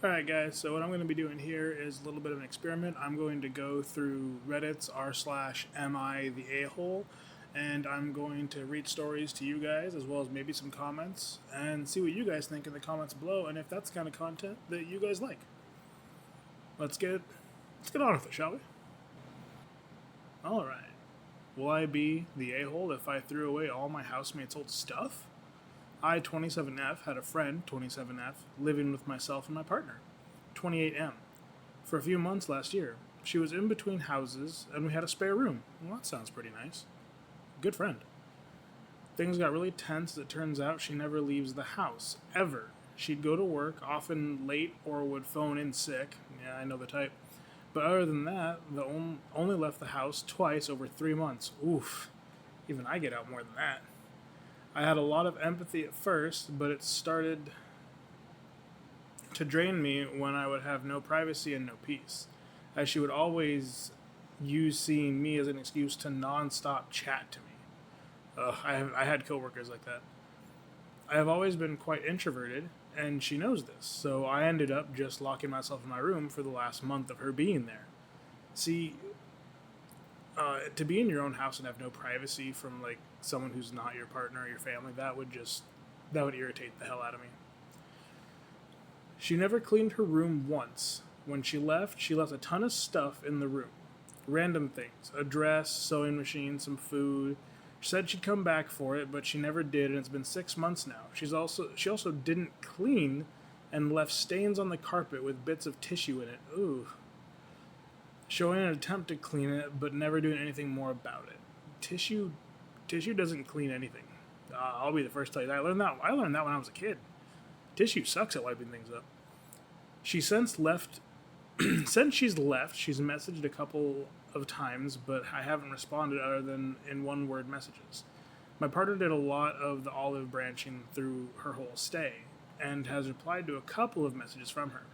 Alright guys, so what I'm going to be doing here is a little bit of an experiment. I'm going to go through Reddit's r slash am I the a-hole, and I'm going to read stories to you guys as well as maybe some comments and see what you guys think in the comments below and if that's the kind of content that you guys like. Let's get on with it, shall we? Alright. Will I be the a-hole if I threw away all my housemates' old stuff? I, 27F, had a friend, 27F, living with myself and my partner, 28M, for a few months last year. She was in between houses and we had a spare room. Well, that sounds pretty nice. Good friend. Things got really tense as it turns out she never leaves the house, ever. She'd go to work, often late, or would phone in sick. Yeah, I know the type. But other than that, only left the house twice over 3 months. Oof. Even I get out more than that. I had a lot of empathy at first, but it started to drain me when I would have no privacy and no peace, as she would always use seeing me as an excuse to non-stop chat to me. I had coworkers like that. I have always been quite introverted, and she knows this, so I ended up just locking myself in my room for the last month of her being there. See, to be in your own house and have no privacy from like someone who's not your partner or your family, that would irritate the hell out of me. She never cleaned her room once. When she left a ton of stuff in the room. Random things. A dress, sewing machine, some food. She said she'd come back for it, but she never did, and it's been 6 months now. She also didn't clean and left stains on the carpet with bits of tissue in it. Ooh. Showing an attempt to clean it, but never doing anything more about it. Tissue tissue doesn't clean anything. I'll be the first to tell you that. I learned that when I was a kid. Tissue sucks at wiping things up. She since left. Since she's left, she's messaged a couple of times, but I haven't responded other than in one-word messages. My partner did a lot of the olive branching through her whole stay, and has replied to a couple of messages from her.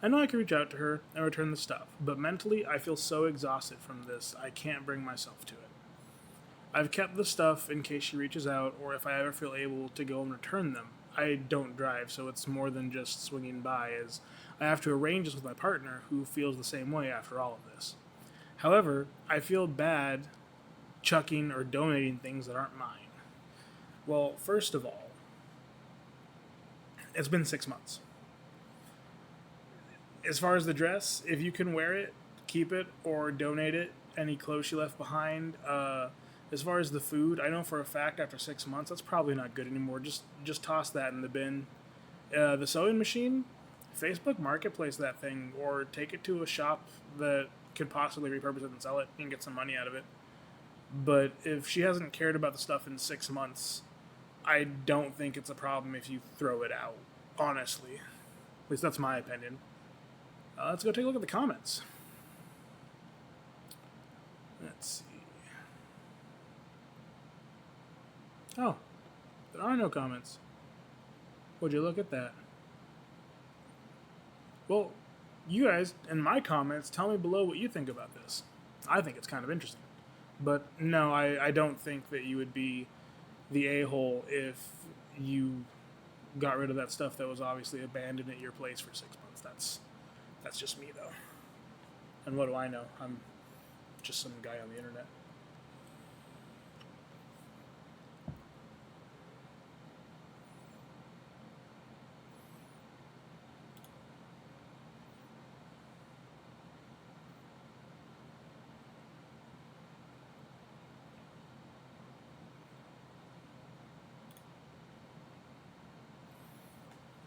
I know I can reach out to her and return the stuff, but mentally I feel so exhausted from this I can't bring myself to it. I've kept the stuff in case she reaches out or if I ever feel able to go and return them. I don't drive, so it's more than just swinging by, as I have to arrange this with my partner, who feels the same way after all of this. However, I feel bad chucking or donating things that aren't mine. Well, first of all, it's been 6 months. As far as the dress, if you can wear it, keep it or donate it. Any clothes she left behind. As far as the food, I know for a fact after 6 months that's probably not good anymore. Just toss that in the bin. The sewing machine, Facebook Marketplace that thing, or take it to a shop that could possibly repurpose it and sell it and get some money out of it. But if she hasn't cared about the stuff in 6 months, I don't think it's a problem if you throw it out. Honestly, at least that's my opinion. Let's go take a look at the comments. Let's see. Oh, there are no comments. Would you look at that? Well, you guys in my comments tell me below what you think about this. I think it's kind of interesting. But no, I don't think that you would be the a-hole if you got rid of that stuff that was obviously abandoned at your place for 6 months. That's just me, though. And what do I know? I'm just some guy on the internet.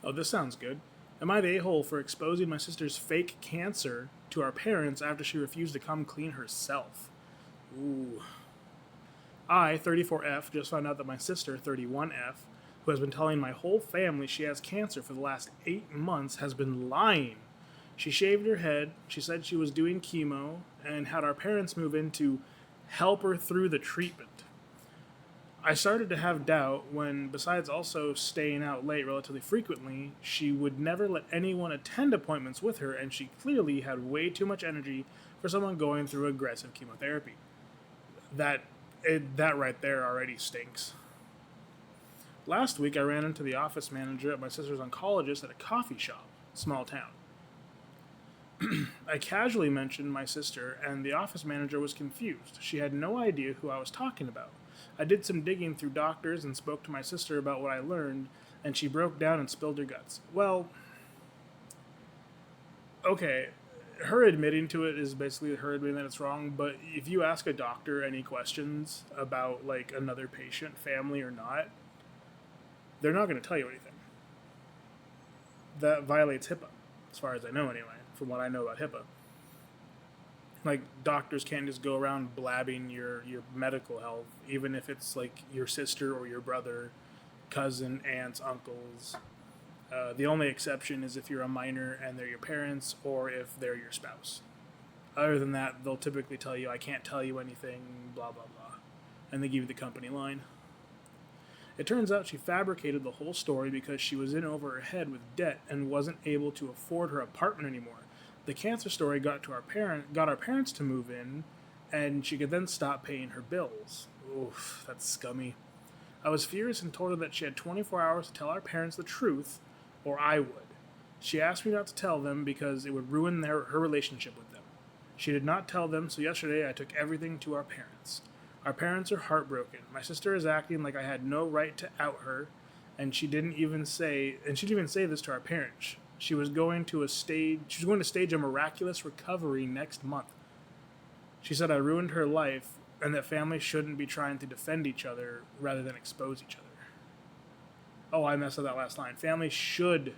Oh, this sounds good. Am I the a-hole for exposing my sister's fake cancer to our parents after she refused to come clean herself? Ooh. I, 34F, just found out that my sister, 31F, who has been telling my whole family she has cancer for the last 8 months, has been lying. She shaved her head, she said she was doing chemo, and had our parents move in to help her through the treatment. I started to have doubt when, besides also staying out late relatively frequently, she would never let anyone attend appointments with her, and she clearly had way too much energy for someone going through aggressive chemotherapy. That that right there already stinks. Last week, I ran into the office manager at my sister's oncologist at a coffee shop, small town. I casually mentioned my sister, and the office manager was confused. She had no idea who I was talking about. I did some digging through doctors and spoke to my sister about what I learned, and she broke down and spilled her guts. Well, okay, her admitting to it is basically her admitting that it's wrong, but if you ask a doctor any questions about, like, another patient, family or not, they're not going to tell you anything. That violates HIPAA, as far as I know anyway, from what I know about HIPAA. Like, doctors can't just go around blabbing your medical health, even if it's like your sister or your brother, cousin, aunts, uncles. The only exception is if you're a minor and they're your parents, or if they're your spouse. Other than that, they'll typically tell you, I can't tell you anything, blah, blah, blah. And they give you the company line. It turns out she fabricated the whole story because she was in over her head with debt and wasn't able to afford her apartment anymore. The cancer story got our parents to move in, and she could then stop paying her bills. Oof, that's scummy. I was furious and told her that she had 24 hours to tell our parents the truth, or I would. She asked me not to tell them because it would ruin her relationship with them. She did not tell them, so yesterday I took everything to our parents. Our parents are heartbroken. My sister is acting like I had no right to out her, and she didn't even say this to our parents. She was going to stage a miraculous recovery next month. She said I ruined her life and that families shouldn't be trying to defend each other rather than expose each other. Oh, I messed up that last line. Families should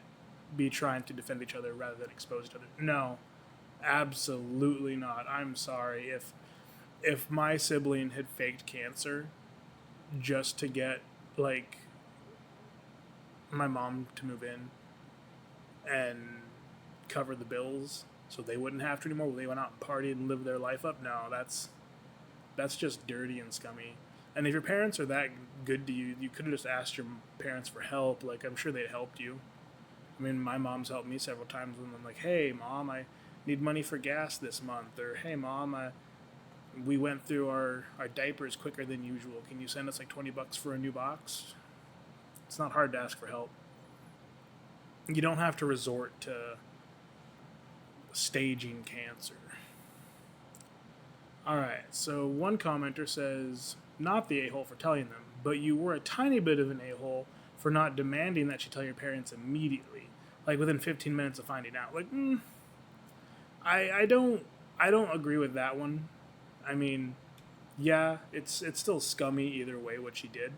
be trying to defend each other rather than expose each other. No, absolutely not. I'm sorry. If my sibling had faked cancer just to get, like, my mom to move in and cover the bills so they wouldn't have to anymore, they went out and partied and lived their life up, no, that's just dirty and scummy. And if your parents are that good to you, you could have just asked your parents for help. Like, I'm sure they'd helped you. I mean, my mom's helped me several times when I'm like, hey, Mom, I need money for gas this month. Or, hey, Mom, we went through our diapers quicker than usual. Can you send us like $20 for a new box? It's not hard to ask for help. You don't have to resort to staging cancer. Alright, so one commenter says, not the a-hole for telling them, but you were a tiny bit of an a-hole for not demanding that she tell your parents immediately, like within 15 minutes of finding out. Like, I don't agree with that one. I mean, yeah, it's still scummy either way what she did,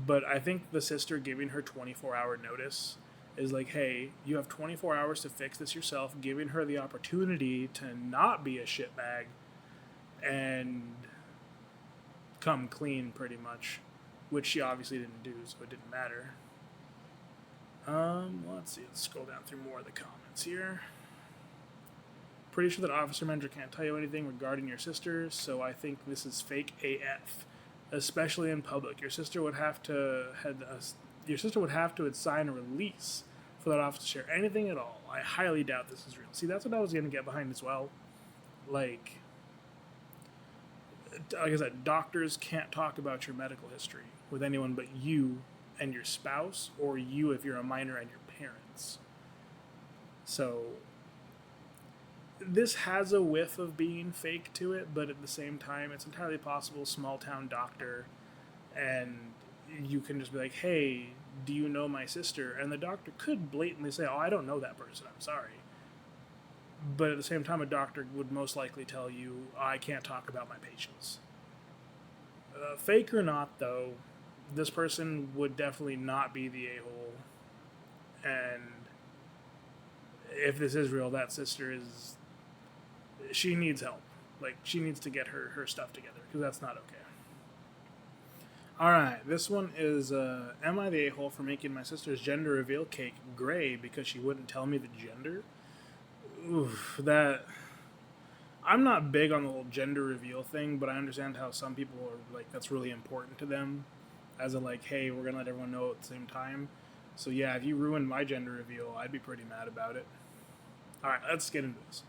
but I think the sister giving her 24-hour notice is like, hey, you have 24 hours to fix this yourself, giving her the opportunity to not be a shitbag and come clean, pretty much, which she obviously didn't do, so it didn't matter. Let's see, let's scroll down through more of the comments here. Pretty sure that officer manager can't tell you anything regarding your sister, so I think this is fake AF, especially in public. Your sister would have to sign a release for that officer to share anything at all. I highly doubt this is real. See, that's what I was going to get behind as well. Like I said, doctors can't talk about your medical history with anyone but you and your spouse, or you if you're a minor and your parents. So this has a whiff of being fake to it, but at the same time, it's entirely possible, small town doctor, and you can just be like, hey, do you know my sister? And the doctor could blatantly say, oh, I don't know that person, I'm sorry. But at the same time, a doctor would most likely tell you, I can't talk about my patients. Fake or not, though, this person would definitely not be the a-hole. And if this is real, that sister she needs help. Like, she needs to get her stuff together, because that's not okay. Alright, this one is, am I the a-hole for making my sister's gender reveal cake gray because she wouldn't tell me the gender? Oof, that... I'm not big on the whole gender reveal thing, but I understand how some people are, like, that's really important to them. As in, like, hey, we're gonna let everyone know at the same time. So yeah, if you ruined my gender reveal, I'd be pretty mad about it. Alright, let's get into this.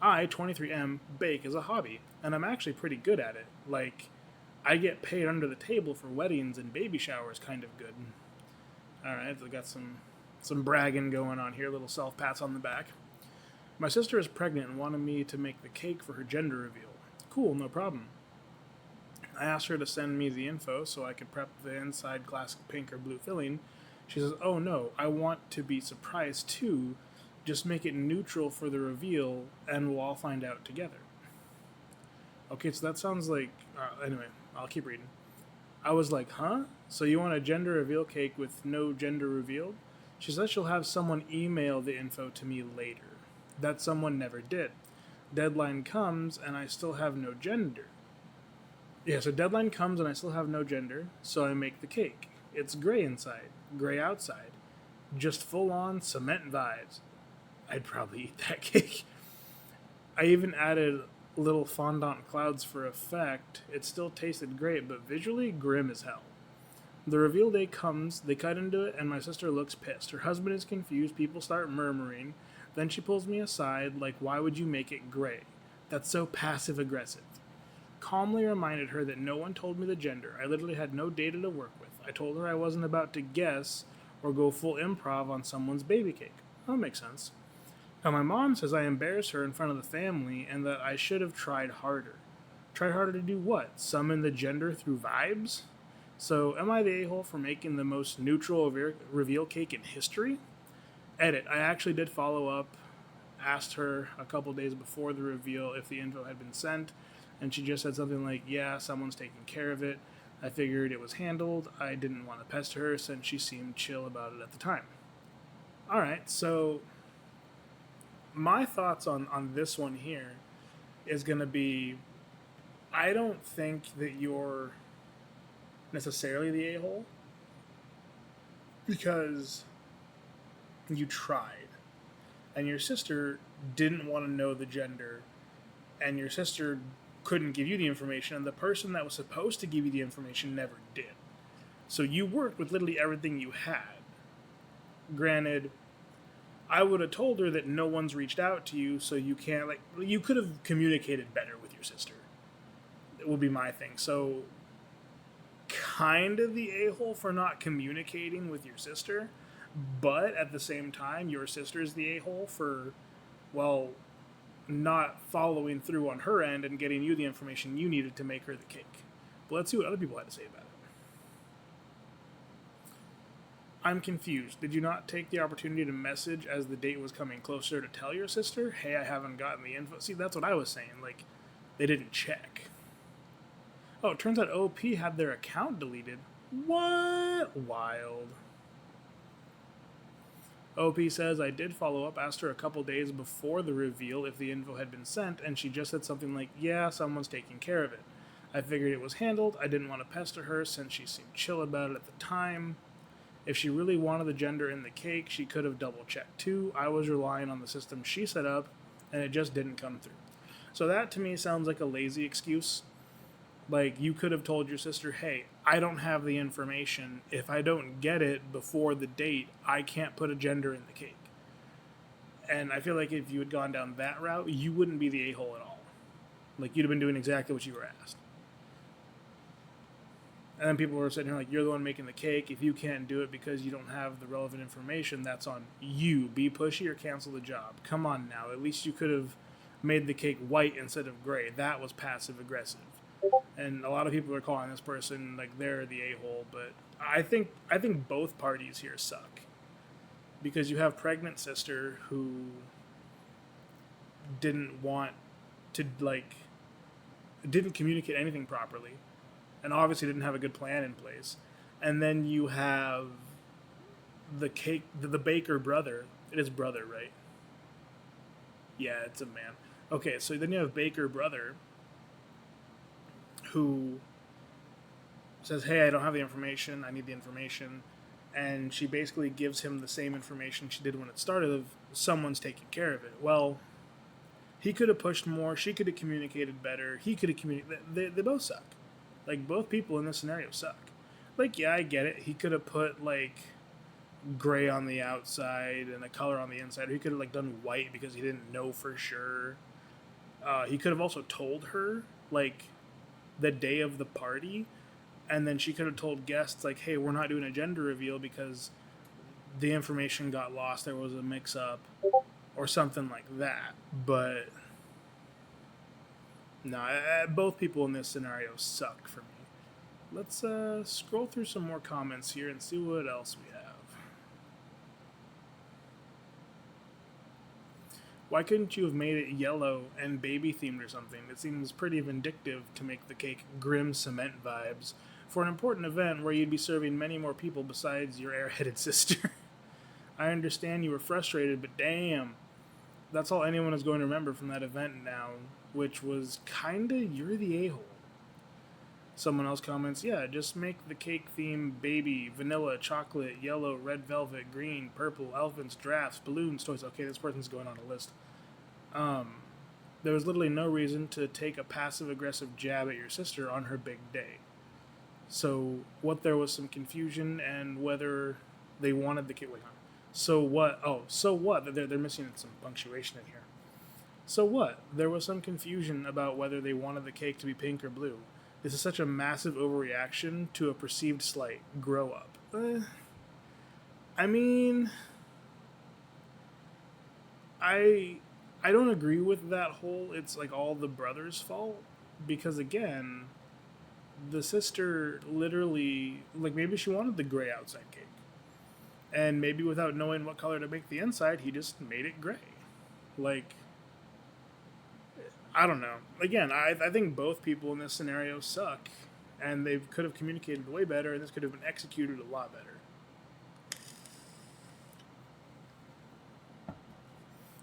I, 23M, bake as a hobby, and I'm actually pretty good at it. Like, I get paid under the table for weddings and baby showers kind of good. All right, I got some bragging going on here, little self pats on the back. My sister is pregnant and wanted me to make the cake for her gender reveal. Cool, no problem. I asked her to send me the info so I could prep the inside classic pink or blue filling. She says, "Oh no, I want to be surprised too. Just make it neutral for the reveal and we'll all find out together." Okay, so that sounds like. Anyway, I'll keep reading. I was like, huh? So you want a gender reveal cake with no gender revealed? She says she'll have someone email the info to me later. That someone never did. Deadline comes and I still have no gender. Yeah, so deadline comes and I still have no gender, so I make the cake. It's gray inside, gray outside. Just full on cement vibes. I'd probably eat that cake. I even added little fondant clouds for effect. It still tasted great, but visually grim as hell. The reveal day comes, they cut into it, and my sister looks pissed. Her husband is confused, people start murmuring. Then she pulls me aside, like, why would you make it gray? That's so passive aggressive. Calmly reminded her that no one told me the gender. I literally had no data to work with. I told her I wasn't about to guess or go full improv on someone's baby cake. That makes sense. Now, my mom says I embarrassed her in front of the family and that I should have tried harder. Tried harder to do what? Summon the gender through vibes? So, am I the a-hole for making the most neutral reveal cake in history? Edit. I actually did follow up, asked her a couple days before the reveal if the info had been sent, and she just said something like, yeah, someone's taking care of it. I figured it was handled. I didn't want to pester her since she seemed chill about it at the time. Alright, so my thoughts on this one here is going to be, I don't think that you're necessarily the a-hole because you tried and your sister didn't want to know the gender and your sister couldn't give you the information and the person that was supposed to give you the information never did. So you worked with literally everything you had. Granted, I would have told her that no one's reached out to you, so you can't, you could have communicated better with your sister. It would be my thing. So, kind of the a-hole for not communicating with your sister, but at the same time, your sister's the a-hole for, well, not following through on her end and getting you the information you needed to make her the cake. But let's see what other people had to say about it. I'm confused. Did you not take the opportunity to message as the date was coming closer to tell your sister, hey, I haven't gotten the info? See, that's what I was saying. Like, they didn't check. Oh, it turns out OP had their account deleted. What? Wild. OP says, I did follow up, asked her a couple days before the reveal if the info had been sent, and she just said something like, yeah, someone's taking care of it. I figured it was handled. I didn't want to pester her since she seemed chill about it at the time. If she really wanted the gender in the cake, she could have double-checked too. I was relying on the system she set up, and it just didn't come through. So that, to me, sounds like a lazy excuse. Like, you could have told your sister, hey, I don't have the information. If I don't get it before the date, I can't put a gender in the cake. And I feel like if you had gone down that route, you wouldn't be the a-hole at all. Like, you'd have been doing exactly what you were asked. And then people were sitting here like, you're the one making the cake. If you can't do it because you don't have the relevant information, that's on you. Be pushy or cancel the job. Come on now. At least you could have made the cake white instead of gray. That was passive aggressive. And a lot of people are calling this person like they're the a-hole, but I think both parties here suck. Because you have pregnant sister who didn't want to didn't communicate anything properly. And obviously didn't have a good plan in place. And then you have the baker brother. It is brother, right? Yeah, it's a man. Okay, so then you have baker brother who says, hey, I don't have the information. I need the information. And she basically gives him the same information she did when it started of someone's taking care of it. Well, he could have pushed more. She could have communicated better. He could have communicated. They both suck. Like, both people in this scenario suck. Like, yeah, I get it. He could have put, like, gray on the outside and a color on the inside. Or he could have, like, done white because he didn't know for sure. He could have also told her, like, the day of the party. And then she could have told guests, like, hey, we're not doing a gender reveal because the information got lost, there was a mix up, or something like that. But no, both people in this scenario suck for me. Let's scroll through some more comments here and see what else we have. Why couldn't you have made it yellow and baby themed or something? It seems pretty vindictive to make the cake grim cement vibes for an important event where you'd be serving many more people besides your airheaded sister. I understand you were frustrated, but damn, that's all anyone is going to remember from that event now, which was kinda you're the a-hole. Someone else comments, yeah, just make the cake theme baby, vanilla, chocolate, yellow, red velvet, green, purple, elephants, drafts, balloons, toys. Okay, this person's going on a list. There was literally no reason to take a passive aggressive jab at your sister on her big day. So, what there was some confusion and whether they wanted the cake. Wait, so what? Oh, so what? They're missing some punctuation in here. So what? There was some confusion about whether they wanted the cake to be pink or blue. This is such a massive overreaction to a perceived slight. Grow up. I mean, I I don't agree with that whole it's like all the brother's fault because again, the sister literally like maybe she wanted the gray outside cake. And maybe without knowing what color to make the inside, he just made it gray. Like I don't know. Again, I think both people in this scenario suck, and they could have communicated way better, and this could have been executed a lot better.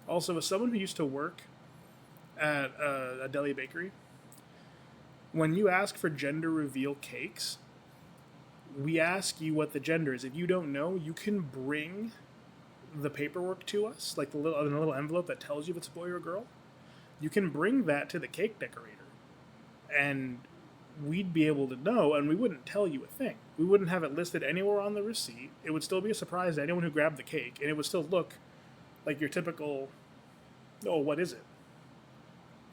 Also, as someone who used to work at a deli bakery, when you ask for gender reveal cakes, we ask you what the gender is. If you don't know, you can bring the paperwork to us, like the little envelope that tells you if it's a boy or a girl. You can bring that to the cake decorator, and we'd be able to know, and we wouldn't tell you a thing. We wouldn't have it listed anywhere on the receipt. It would still be a surprise to anyone who grabbed the cake, and it would still look like your typical, oh, what is it?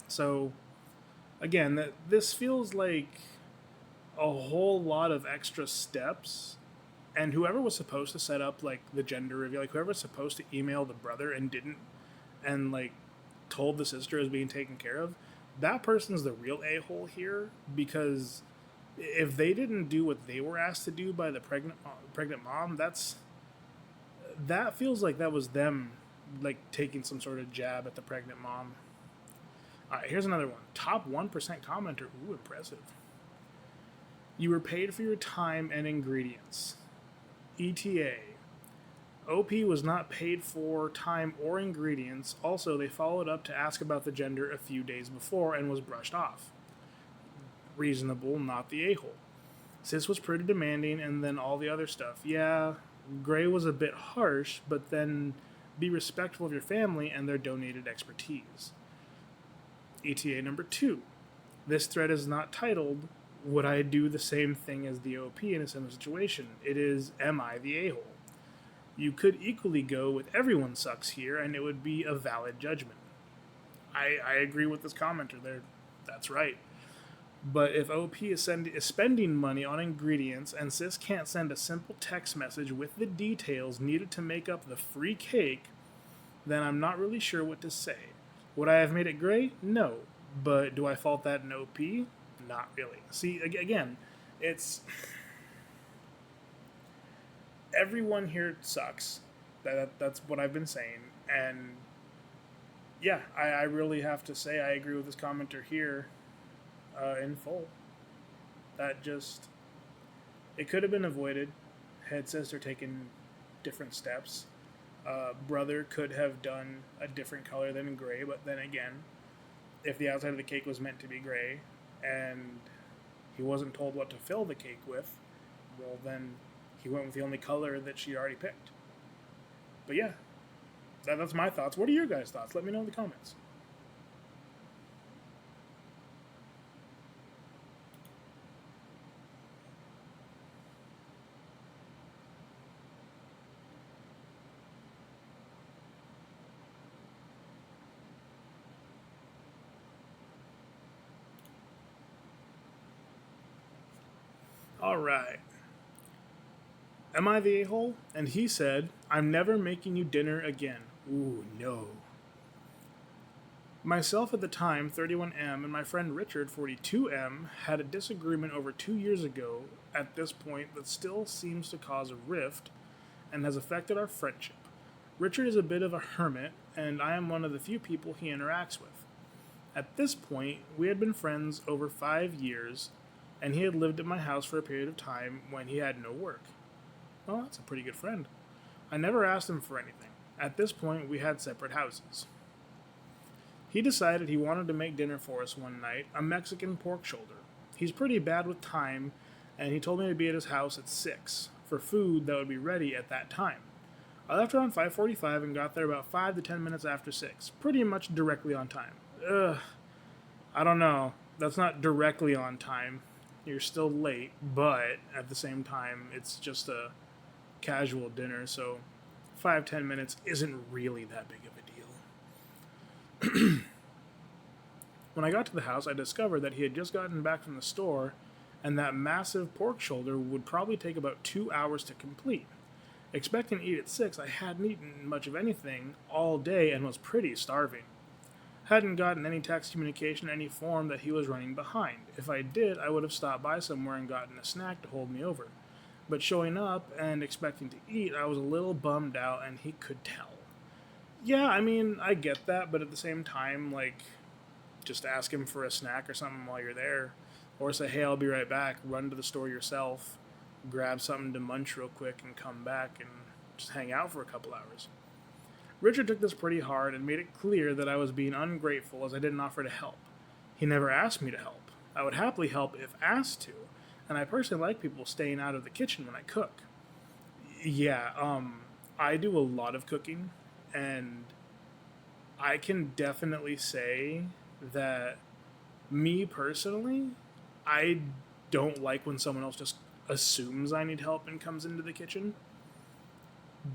So, again, this feels like a whole lot of extra steps, and whoever was supposed to set up, like, the gender reveal, like, whoever was supposed to email the brother and didn't, and, like, told the sister is being taken care of, that person's the real a-hole here because if they didn't do what they were asked to do by the pregnant mom, that feels like that was them like taking some sort of jab at the pregnant mom. All right, here's another one. Top 1% commenter. Ooh, impressive. You were paid for your time and ingredients. ETA. OP was not paid for time or ingredients. Also, they followed up to ask about the gender a few days before and was brushed off. Reasonable, not the a-hole. Sis was pretty demanding, and then all the other stuff. Yeah, Gray was a bit harsh, but then be respectful of your family and their donated expertise. ETA number 2. This thread is not titled, Would I do the same thing as the OP in a similar situation? It is, Am I the a-hole? You could equally go with everyone sucks here, and it would be a valid judgment. I agree with this commenter there. That's right. But if OP is spending money on ingredients and Sis can't send a simple text message with the details needed to make up the free cake, then I'm not really sure what to say. Would I have made it great? No. But do I fault that in OP? Not really. See, again, it's... everyone here sucks. That's what I've been saying. And yeah, I really have to say I agree with this commenter here in full. That just, it could have been avoided had sister taken different steps. Brother could have done a different color than gray, but then again, if the outside of the cake was meant to be gray and he wasn't told what to fill the cake with, well then he went with the only color that she already picked. But yeah, that's my thoughts. What are your guys' thoughts? Let me know in the comments. All right. Am I the a-hole? And he said, I'm never making you dinner again. Ooh, no. Myself at the time, 31M, and my friend Richard, 42M, had a disagreement over 2 years ago at this point that still seems to cause a rift and has affected our friendship. Richard is a bit of a hermit, and I am one of the few people he interacts with. At this point, we had been friends over 5 years, and he had lived at my house for a period of time when he had no work. Well, that's a pretty good friend. I never asked him for anything. At this point, we had separate houses. He decided he wanted to make dinner for us one night, a Mexican pork shoulder. He's pretty bad with time, and he told me to be at his house at 6 for food that would be ready at that time. I left around 5:45 and got there about 5 to 10 minutes after 6, pretty much directly on time. I don't know. That's not directly on time. You're still late, but at the same time, it's just a casual dinner, so 5-10 minutes isn't really that big of a deal. When I got to the house, I discovered that he had just gotten back from the store, and that massive pork shoulder would probably take about 2 hours to complete. Expecting to eat at 6, I hadn't eaten much of anything all day and was pretty starving. Hadn't gotten any text communication in any form that he was running behind. If I did, I would have stopped by somewhere and gotten a snack to hold me over. But showing up and expecting to eat, I was a little bummed out, and he could tell. Yeah, I mean, I get that, but at the same time, just ask him for a snack or something while you're there. Or say, hey, I'll be right back. Run to the store yourself, grab something to munch real quick, and come back and just hang out for a couple hours. Richard took this pretty hard and made it clear that I was being ungrateful as I didn't offer to help. He never asked me to help. I would happily help if asked to, and I personally like people staying out of the kitchen when I cook. Yeah, I do a lot of cooking, and I can definitely say that me personally, I don't like when someone else just assumes I need help and comes into the kitchen,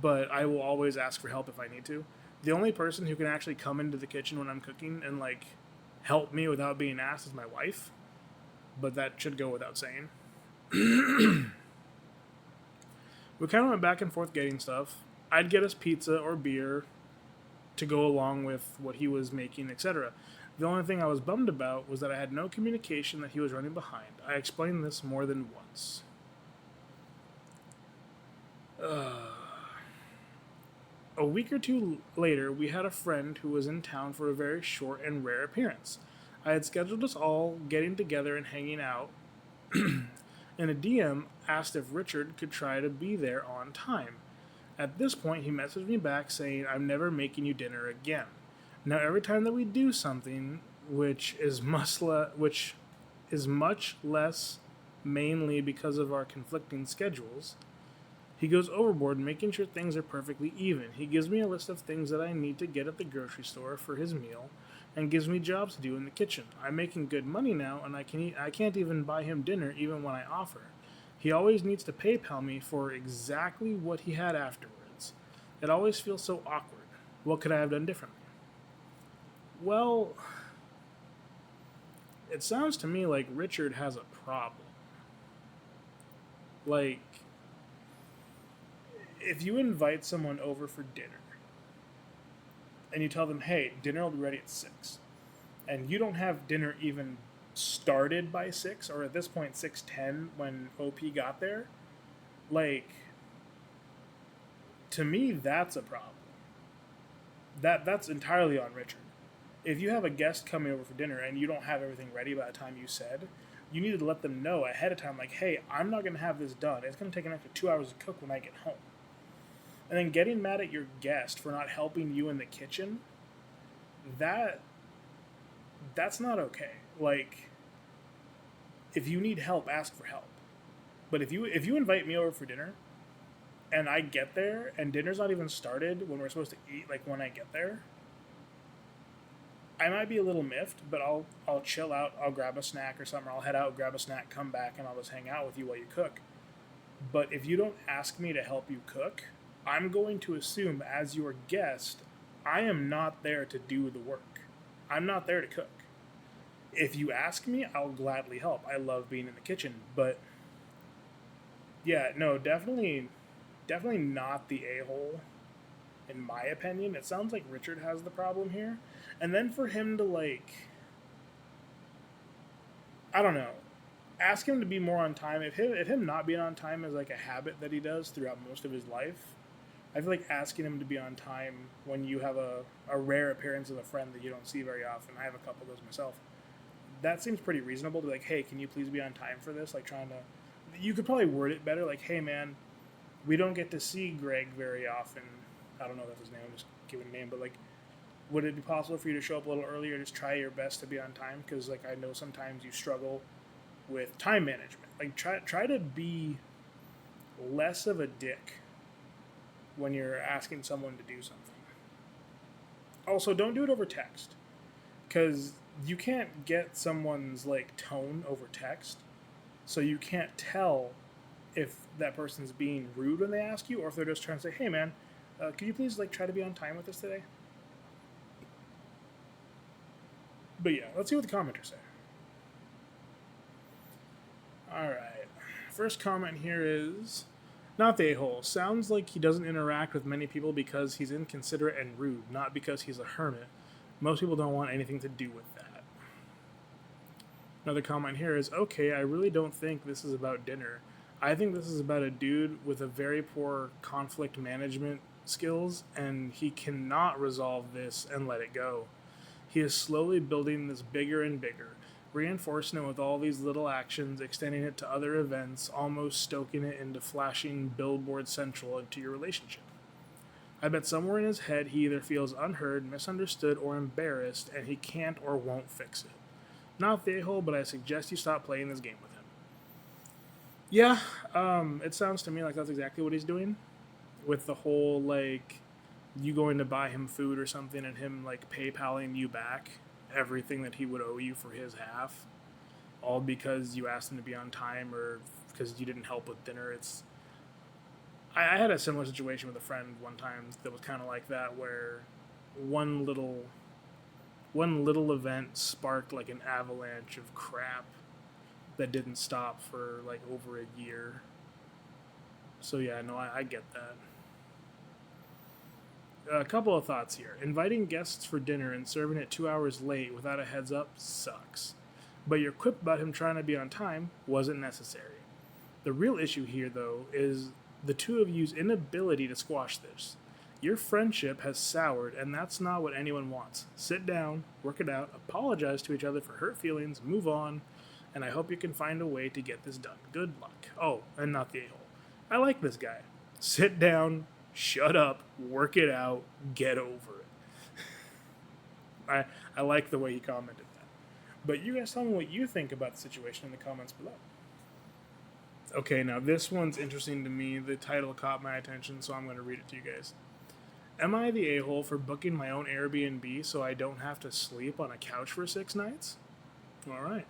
but I will always ask for help if I need to. The only person who can actually come into the kitchen when I'm cooking and help me without being asked is my wife, but that should go without saying. We kind of went back and forth getting stuff. I'd get us pizza or beer to go along with what he was making, etc. The only thing I was bummed about was that I had no communication that he was running behind. I explained this more than once. A week or two later, we had a friend who was in town for a very short and rare appearance. I had scheduled us all getting together and hanging out, and a DM asked if Richard could try to be there on time. At this point, he messaged me back saying, I'm never making you dinner again. Now, every time that we do something, which is much less mainly because of our conflicting schedules, he goes overboard making sure things are perfectly even. He gives me a list of things that I need to get at the grocery store for his meal and gives me jobs to do in the kitchen. I'm making good money now, and I can't even buy him dinner even when I offer. He always needs to PayPal me for exactly what he had afterwards. It always feels so awkward. What could I have done differently? Well, it sounds to me like Richard has a problem. If you invite someone over for dinner and you tell them, hey, dinner will be ready at 6, and you don't have dinner even started by 6, or at this point 6:10 when OP got there, to me that's a problem. That's entirely on Richard. If you have a guest coming over for dinner and you don't have everything ready by the time you said, you need to let them know ahead of time, hey, I'm not going to have this done. It's going to take an extra 2 hours to cook when I get home. And then getting mad at your guest for not helping you in the kitchen, that's not okay. If you need help, ask for help. But if you invite me over for dinner and I get there and dinner's not even started when we're supposed to eat, when I get there, I might be a little miffed, but I'll chill out, I'll grab a snack or something, or I'll head out, grab a snack, come back, and I'll just hang out with you while you cook. But if you don't ask me to help you cook, I'm going to assume as your guest, I am not there to do the work. I'm not there to cook. If you ask me, I'll gladly help. I love being in the kitchen, but yeah, no, definitely definitely not the a-hole, in my opinion. It sounds like Richard has the problem here. And then for him to, like, I don't know, ask him to be more on time. If him not being on time is like a habit that he does throughout most of his life, I feel like asking him to be on time when you have a rare appearance of a friend that you don't see very often. I have a couple of those myself. That seems pretty reasonable to be like, hey, can you please be on time for this? Like trying to, you could probably word it better. Like, hey man, we don't get to see Greg very often. I don't know if that's his name. I'm just giving a name, but like, would it be possible for you to show up a little earlier? Just try your best to be on time, because like I know sometimes you struggle with time management. Like try to be less of a dick when you're asking someone to do something. Also, don't do it over text, because you can't get someone's like tone over text, so you can't tell if that person's being rude when they ask you, or if they're just trying to say, "Hey, man, could you please like try to be on time with us today?" But yeah, let's see what the commenters say. All right, first comment here is not the a-hole. Sounds like he doesn't interact with many people because he's inconsiderate and rude, not because he's a hermit. Most people don't want anything to do with that. Another comment here is, okay, I really don't think this is about dinner. I think this is about a dude with a very poor conflict management skills, and he cannot resolve this and let it go. He is slowly building this bigger and bigger, reinforcing it with all these little actions, extending it to other events, almost stoking it into flashing billboard central into your relationship. I bet somewhere in his head he either feels unheard, misunderstood, or embarrassed, and he can't or won't fix it. Not the a-hole, but I suggest you stop playing this game with him. Yeah, it sounds to me like that's exactly what he's doing, with the whole, like, you going to buy him food or something and him, like, PayPaling you back everything that he would owe you for his half, all because you asked him to be on time or because you didn't help with dinner. I had a similar situation with a friend one time that was kind of like that, where one little one little event sparked like an avalanche of crap that didn't stop for like over a year. So yeah, no, I get that. A couple of thoughts here. Inviting guests for dinner and serving it 2 hours late without a heads up sucks. But your quip about him trying to be on time wasn't necessary. The real issue here, though, is the two of you's inability to squash this. Your friendship has soured, and that's not what anyone wants. Sit down, work it out, apologize to each other for hurt feelings, move on, and I hope you can find a way to get this done. Good luck. Oh, and not the a-hole. I like this guy. Sit down, shut up, work it out, get over it. I like the way he commented that. But you guys tell me what you think about the situation in the comments below. Okay, now this one's interesting to me. The title caught my attention, so I'm going to read it to you guys. Am I the a-hole for booking my own Airbnb so I don't have to sleep on a couch for 6 nights? Alright.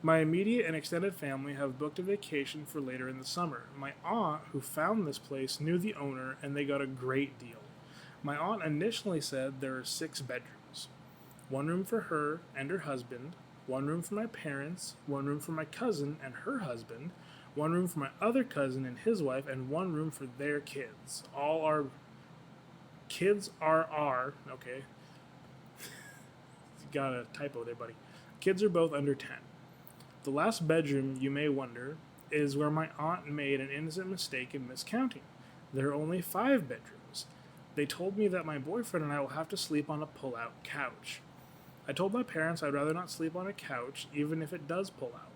My immediate and extended family have booked a vacation for later in the summer. My aunt, who found this place, knew the owner, and they got a great deal. My aunt initially said there are 6 bedrooms. 1 room for her and her husband, 1 room for my parents, 1 room for my cousin and her husband, 1 room for my other cousin and his wife, and 1 room for their kids. All our kids are okay. Got a typo there, buddy. Kids are both under 10. The last bedroom, you may wonder, is where my aunt made an innocent mistake in miscounting. There are only 5 bedrooms. They told me that my boyfriend and I will have to sleep on a pull-out couch. I told my parents I'd rather not sleep on a couch, even if it does pull out.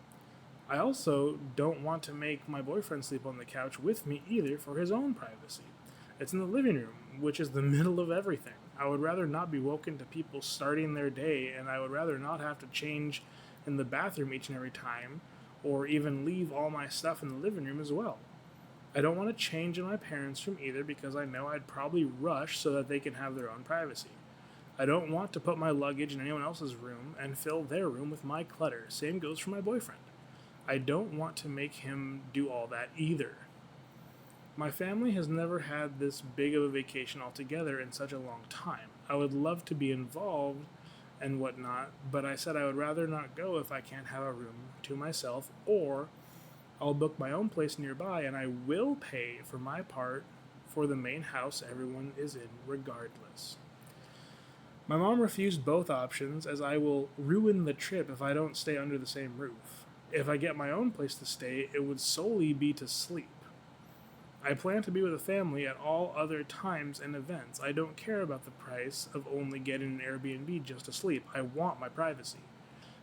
I also don't want to make my boyfriend sleep on the couch with me either for his own privacy. It's in the living room, which is the middle of everything. I would rather not be woken to people starting their day, and I would rather not have to change in the bathroom each and every time, or even leave all my stuff in the living room as well. I don't want to change in my parents' room either because I know I'd probably rush so that they can have their own privacy. I don't want to put my luggage in anyone else's room and fill their room with my clutter. Same goes for my boyfriend. I don't want to make him do all that either. My family has never had this big of a vacation altogether in such a long time. I would love to be involved and whatnot, but I said I would rather not go if I can't have a room to myself, or I'll book my own place nearby and I will pay for my part for the main house everyone is in regardless. My mom refused both options as I will ruin the trip if I don't stay under the same roof. If I get my own place to stay, it would solely be to sleep. I plan to be with a family at all other times and events. I don't care about the price of only getting an Airbnb just to sleep. I want my privacy.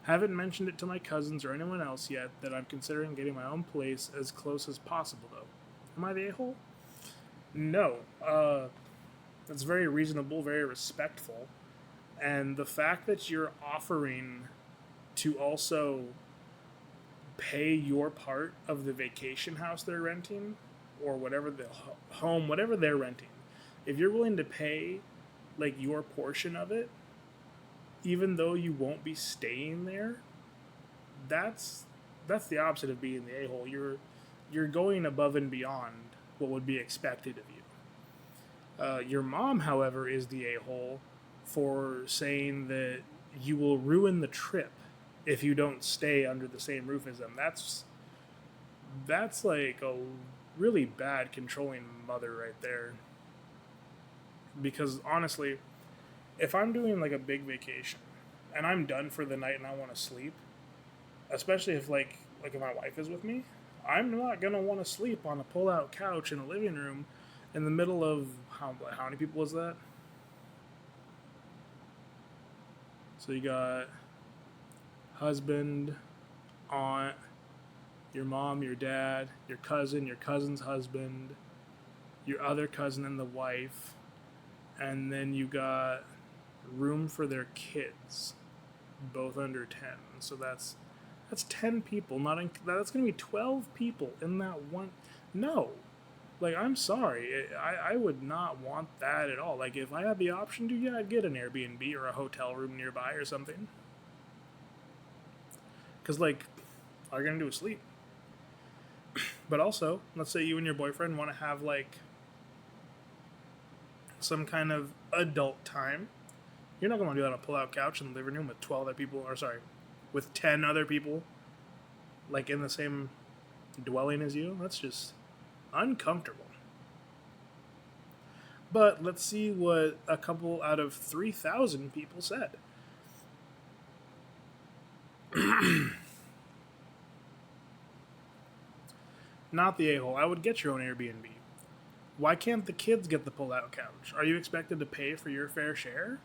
Haven't mentioned it to my cousins or anyone else yet that I'm considering getting my own place as close as possible, though. Am I the a-hole? No. That's very reasonable, very respectful. And the fact that you're offering to also pay your part of the vacation house they're renting or whatever the home, whatever they're renting, if you're willing to pay like your portion of it, even though you won't be staying there, that's the opposite of being the a-hole. You're going above and beyond what would be expected of you. Your mom, however, is the a-hole for saying that you will ruin the trip if you don't stay under the same roof as them. That's like a really bad controlling mother right there. Because honestly, if I'm doing like a big vacation and I'm done for the night and I want to sleep, especially if like if my wife is with me, I'm not gonna want to sleep on a pull-out couch in a living room in the middle of how many people is that? So you got husband, aunt, your mom, your dad, your cousin's husband, your other cousin and the wife, and then you got room for their kids, both under 10. So that's 10 people. That's going to be 12 people in that one. No. Like, I'm sorry. I would not want that at all. Like, if I had the option to, yeah, I'd get an Airbnb or a hotel room nearby or something. Because, like, all you're going to do is sleep. But also, let's say you and your boyfriend want to have, like, some kind of adult time. You're not going to do that on a pull-out couch in the living room with 12 other people, or sorry, with 10 other people, like, in the same dwelling as you. That's just uncomfortable. But let's see what a couple out of 3,000 people said. Not the a-hole. I would get your own Airbnb. Why can't the kids get the pull-out couch? Are you expected to pay for your fair share?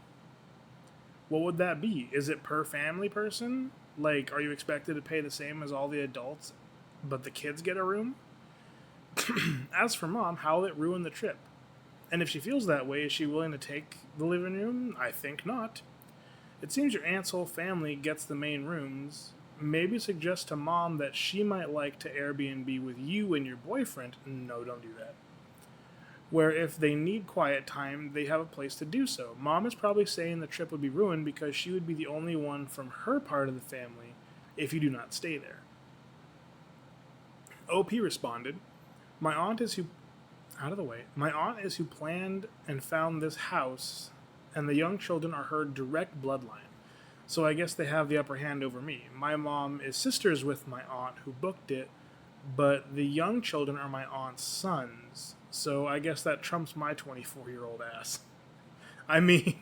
What would that be? Is it per family person? Like, are you expected to pay the same as all the adults, but the kids get a room? As for mom, how will it ruin the trip? And if she feels that way, is she willing to take the living room? I think not. It seems your aunt's whole family gets the main rooms. Maybe suggest to mom that she might like to Airbnb with you and your boyfriend. No, don't do that. Where if they need quiet time, they have a place to do so. Mom is probably saying the trip would be ruined because she would be the only one from her part of the family if you do not stay there. OP responded, My aunt is who planned and found this house, and the young children are her direct bloodline. So I guess they have the upper hand over me. My mom is sisters with my aunt who booked it, but the young children are my aunt's sons. So I guess that trumps my 24-year-old ass. I mean,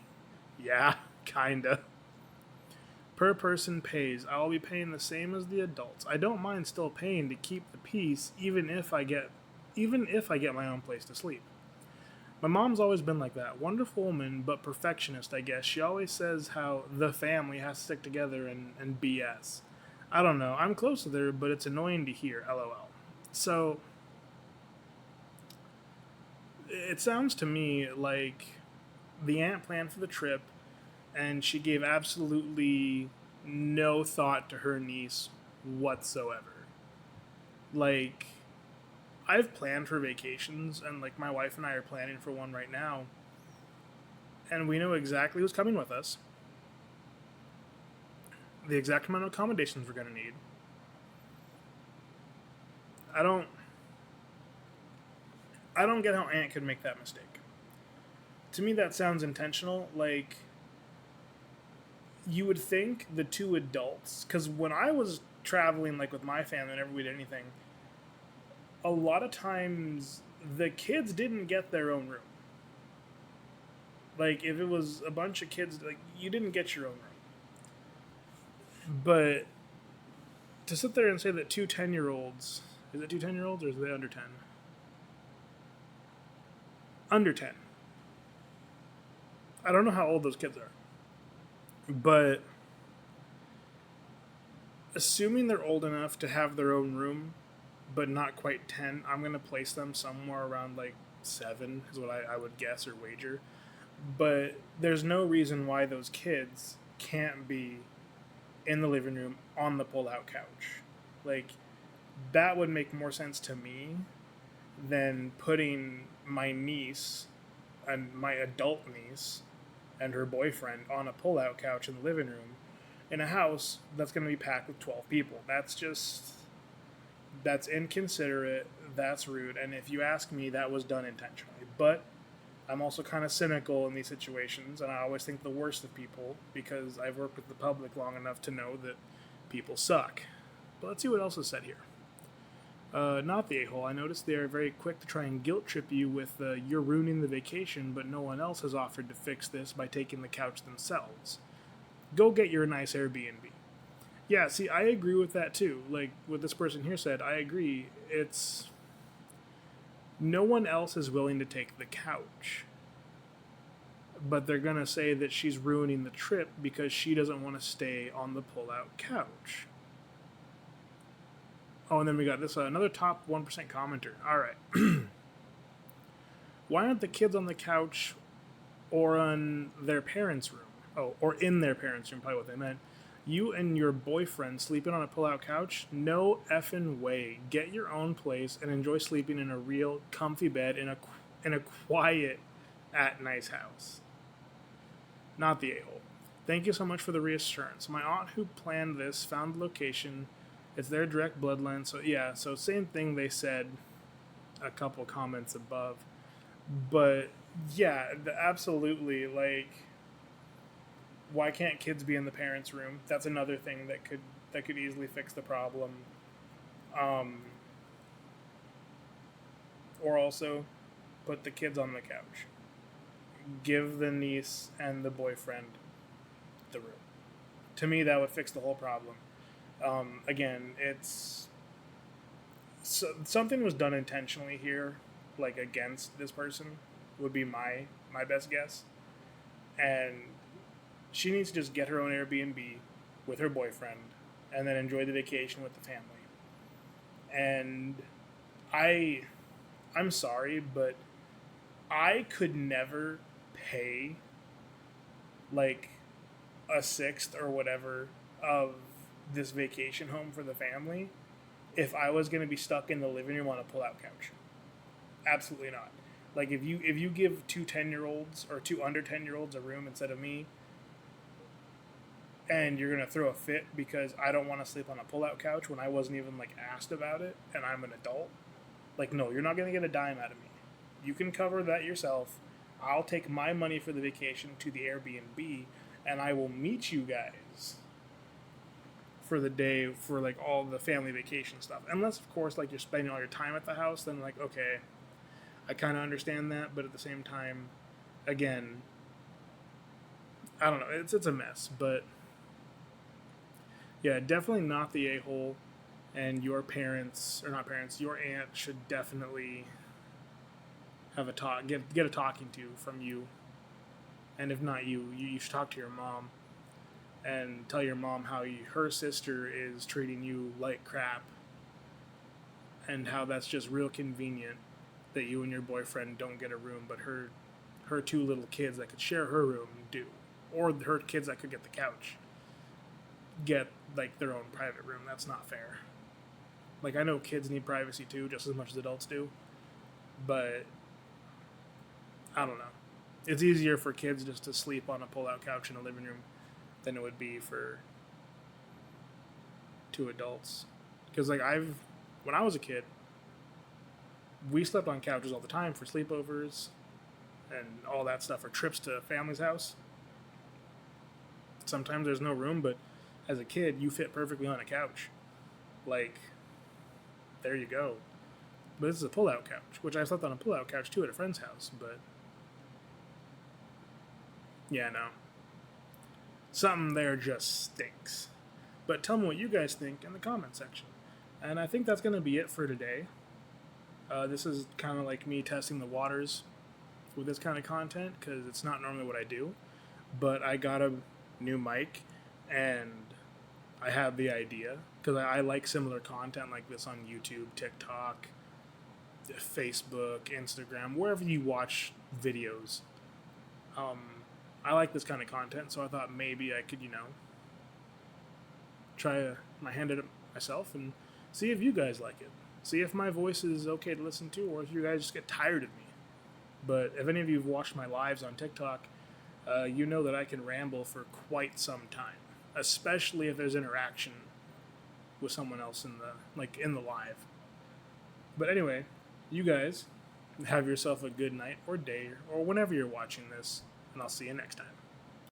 yeah, kinda. Per person pays. I will be paying the same as the adults. I don't mind still paying to keep the peace, even if I get my own place to sleep. My mom's always been like that. Wonderful woman, but perfectionist, I guess. She always says how the family has to stick together and BS. I don't know. I'm close with her, but it's annoying to hear, LOL. So, it sounds to me like the aunt planned for the trip, and she gave absolutely no thought to her niece whatsoever. Like, I've planned for vacations, and like my wife and I are planning for one right now, and we know exactly who's coming with us, the exact amount of accommodations we're going to need. I don't get how Aunt could make that mistake. To me, that sounds intentional. Like, you would think the two adults, because when I was traveling, like with my family, whenever we did anything, a lot of times the kids didn't get their own room. Like if it was a bunch of kids, like you didn't get your own room. But to sit there and say that two 10-year-olds, is it two 10-year-olds or is it under 10? Under 10. I don't know how old those kids are. But assuming they're old enough to have their own room, but not quite 10, I'm going to place them somewhere around like 7 is what I would guess or wager. But there's no reason why those kids can't be in the living room on the pull-out couch. Like, that would make more sense to me than putting my niece and my adult niece and her boyfriend on a pull-out couch in the living room in a house that's going to be packed with 12 people. That's inconsiderate, that's rude, and if you ask me, that was done intentionally. But I'm also kind of cynical in these situations, and I always think the worst of people because I've worked with the public long enough to know that people suck. But let's see what else is said here. Not the a-hole. I noticed they are very quick to try and guilt trip you with you're ruining the vacation, but no one else has offered to fix this by taking the couch themselves. Go get your nice Airbnb. Yeah, see, I agree with that too. Like what this person here said, I agree. It's no one else is willing to take the couch. But they're going to say that she's ruining the trip because she doesn't want to stay on the pull-out couch. Oh, and then we got this another top 1% commenter. All right. Why aren't the kids on the couch or on their parents' room? Oh, or in their parents' room, probably what they meant. You and your boyfriend sleeping on a pull-out couch? No effing way. Get your own place and enjoy sleeping in a real comfy bed in a quiet, nice house. Not the a-hole. Thank you so much for the reassurance. My aunt who planned this found the location. It's their direct bloodline. So yeah, so same thing they said a couple comments above. But yeah, absolutely, like, why can't kids be in the parents' room? That's another thing that could easily fix the problem. Or also put the kids on the couch. Give the niece and the boyfriend the room. To me, that would fix the whole problem. Again, it's something was done intentionally here, like against this person, would be my best guess. And she needs to just get her own Airbnb with her boyfriend and then enjoy the vacation with the family. And I'm sorry, but I could never pay like a sixth or whatever of this vacation home for the family if I was going to be stuck in the living room on a pull-out couch. Absolutely not. Like if you give two 10-year-olds or two under 10-year-olds a room instead of me, and you're going to throw a fit because I don't want to sleep on a pull-out couch when I wasn't even like asked about it and I'm an adult, like, no, you're not going to get a dime out of me. You can cover that yourself. I'll take my money for the vacation to the Airbnb and I will meet you guys for the day for like all the family vacation stuff. Unless of course like you're spending all your time at the house, then like, okay, I kind of understand that, but at the same time, again, I don't know, it's a mess, but yeah, definitely not the a-hole, and your parents, or not parents, your aunt should definitely have a talk, get a talking to from you, and if not you should talk to your mom and tell your mom how her sister is treating you like crap and how that's just real convenient that you and your boyfriend don't get a room, but her two little kids that could share her room do, or her kids that could get the couch get like their own private room. That's not fair. Like, I know kids need privacy too, just as much as adults do, but I don't know. It's easier for kids just to sleep on a pull-out couch in a living room than it would be for two adults. Because like when I was a kid, we slept on couches all the time for sleepovers and all that stuff, or trips to family's house. Sometimes there's no room, but as a kid, you fit perfectly on a couch. Like, there you go. But this is a pull-out couch, which I slept on a pull-out couch too at a friend's house. But yeah, no, something there just stinks. But tell me what you guys think in the comment section. And I think that's going to be it for today. This is kind of like me testing the waters with this kind of content because it's not normally what I do. But I got a new mic and I have the idea because I like similar content like this on YouTube, TikTok, Facebook, Instagram, wherever you watch videos. I like this kind of content, so I thought maybe I could, try my hand at it myself and see if you guys like it. See if my voice is okay to listen to, or if you guys just get tired of me. But if any of you have watched my lives on TikTok, you know that I can ramble for quite some time, especially if there's interaction with someone else in the live. But anyway, you guys have yourself a good night or day or whenever you're watching this, and I'll see you next time.